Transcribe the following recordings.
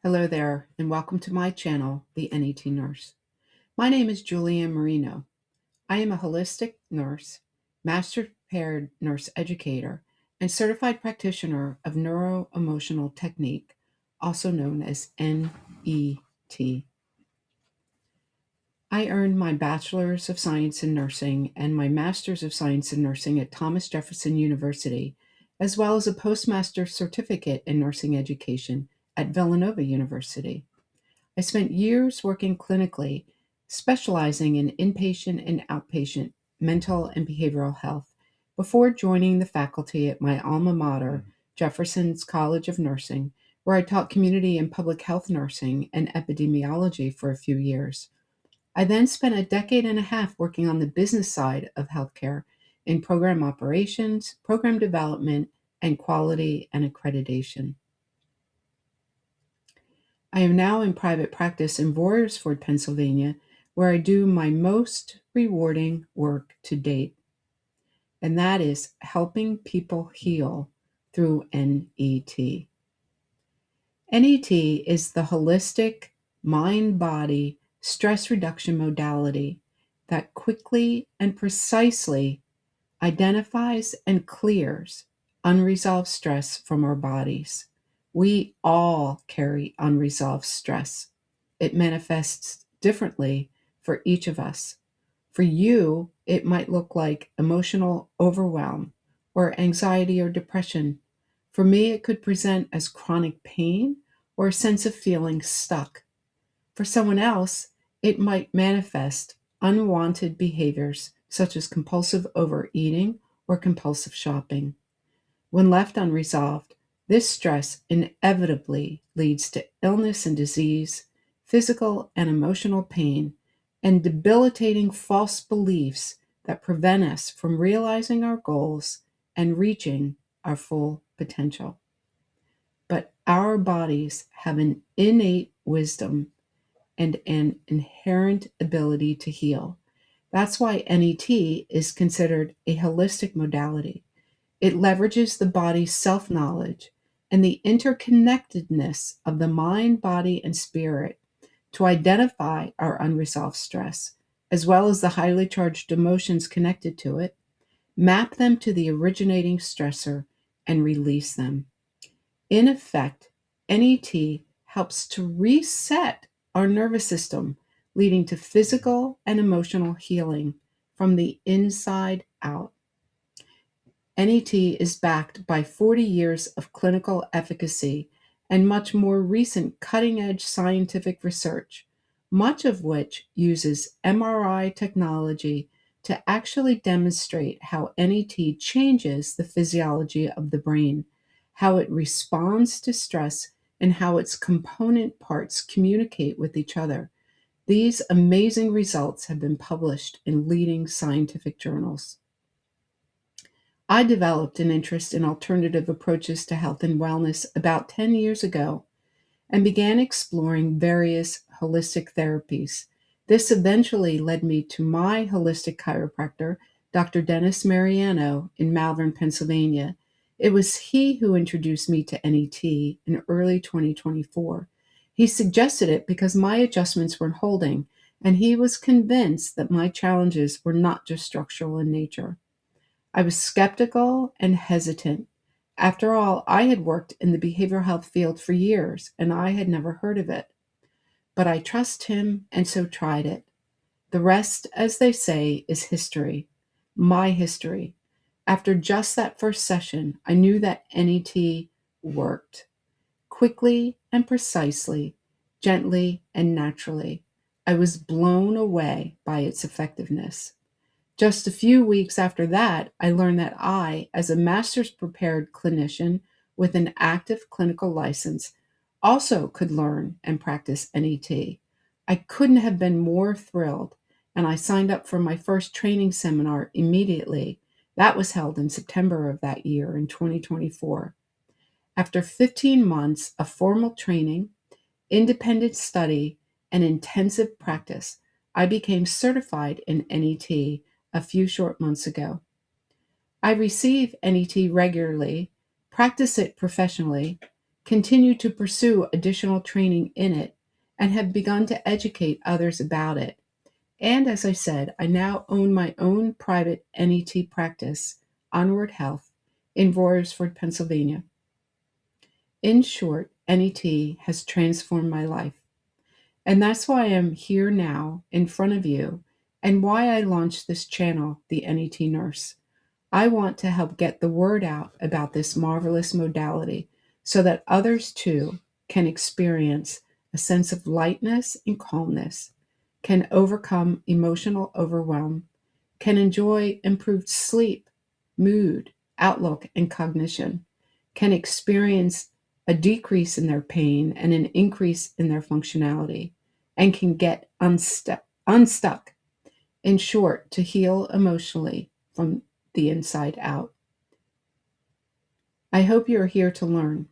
Hello there, and welcome to my channel, the N.E.T. Nurse. My name is Julianne Marino. I am a holistic nurse, master prepared nurse educator, and certified practitioner of Neuro-Emotional technique, also known as N.E.T. I earned my Bachelor's of Science in Nursing and my Master's of Science in Nursing at Thomas Jefferson University, as well as a Postmaster's Certificate in Nursing Education at Villanova University. I spent years working clinically, specializing in inpatient and outpatient mental and behavioral health, before joining the faculty at my alma mater, Jefferson's College of Nursing, where I taught community and public health nursing and epidemiology for a few years. I then spent a decade and a half working on the business side of healthcare in program operations, program development, and quality and accreditation. I am now in private practice in Royersford, Pennsylvania, where I do my most rewarding work to date, and that is helping people heal through N.E.T. N.E.T. is the holistic mind-body stress reduction modality that quickly and precisely identifies and clears unresolved stress from our bodies. We all carry unresolved stress. It manifests differently for each of us. For you, it might look like emotional overwhelm or anxiety or depression. For me, it could present as chronic pain or a sense of feeling stuck. For someone else, it might manifest unwanted behaviors such as compulsive overeating or compulsive shopping. When left unresolved, this stress inevitably leads to illness and disease, physical and emotional pain, and debilitating false beliefs that prevent us from realizing our goals and reaching our full potential. But our bodies have an innate wisdom and an inherent ability to heal. That's why NET is considered a holistic modality. It leverages the body's self knowledge and the interconnectedness of the mind, body, and spirit to identify our unresolved stress, as well as the highly charged emotions connected to it, map them to the originating stressor, and release them. In effect, NET helps to reset our nervous system, leading to physical and emotional healing from the inside out. NET is backed by 40 years of clinical efficacy and much more recent cutting edge scientific research, much of which uses MRI technology to actually demonstrate how NET changes the physiology of the brain, how it responds to stress, and how its component parts communicate with each other. These amazing results have been published in leading scientific journals. I developed an interest in alternative approaches to health and wellness about 10 years ago and began exploring various holistic therapies. This eventually led me to my holistic chiropractor, Dr. Dennis Mariano, in Malvern, Pennsylvania. It was he who introduced me to NET in early 2024. He suggested it because my adjustments weren't holding, and he was convinced that my challenges were not just structural in nature. I was skeptical and hesitant. After all, I had worked in the behavioral health field for years and I had never heard of it. But I trust him and so tried it. The rest, as they say, is history. My history. After just that first session, I knew that NET worked. Quickly and precisely, gently and naturally. I was blown away by its effectiveness. Just a few weeks after that, I learned that I, as a master's prepared clinician with an active clinical license, also could learn and practice NET. I couldn't have been more thrilled, and I signed up for my first training seminar immediately. That was held in September of that year in 2024. After 15 months of formal training, independent study, and intensive practice, I became certified in NET a few short months ago. I receive NET regularly, practice it professionally, continue to pursue additional training in it, and have begun to educate others about it. And as I said, I now own my own private N.E.T practice, OnWord Health, in Royersford, Pennsylvania. In short, N.E.T has transformed my life. And that's why I'm here now in front of you and why I launched this channel, The N.E.T Nurse. I want to help get the word out about this marvelous modality so that others too can experience a sense of lightness and calmness, can overcome emotional overwhelm, can enjoy improved sleep, mood, outlook, and cognition, can experience a decrease in their pain and an increase in their functionality, and can get unstuck. In short, to heal emotionally from the inside out. I hope you are here to learn,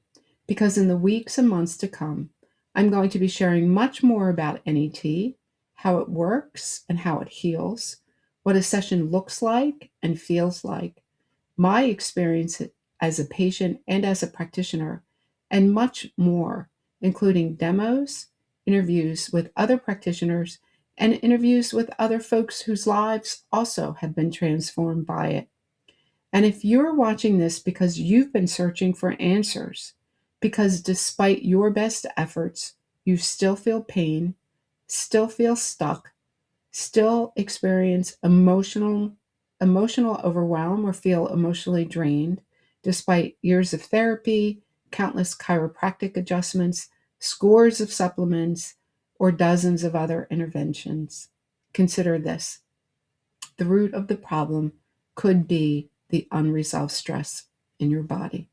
because in the weeks and months to come, I'm going to be sharing much more about N.E.T, how it works and how it heals, what a session looks like and feels like, my experience as a patient and as a practitioner, and much more, including demos, interviews with other practitioners, and interviews with other folks whose lives also have been transformed by it. And if you're watching this because you've been searching for answers, because despite your best efforts, you still feel pain, still feel stuck, still experience emotional overwhelm or feel emotionally drained, despite years of therapy, countless chiropractic adjustments, scores of supplements, or dozens of other interventions, consider this. The root of the problem could be the unresolved stress in your body.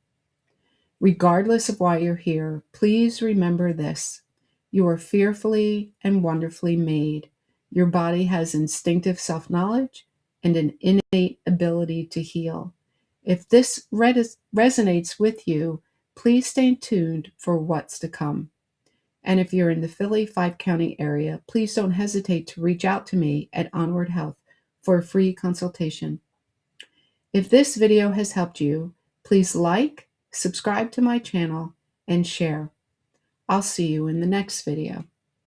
Regardless of why you're here, please remember this. You are fearfully and wonderfully made. Your body has instinctive self-knowledge and an innate ability to heal. If this resonates with you, please stay tuned for what's to come. And if you're in the Philly 5-county area, please don't hesitate to reach out to me at OnWord Health for a free consultation. If this video has helped you, please like, subscribe to my channel, and share. I'll see you in the next video.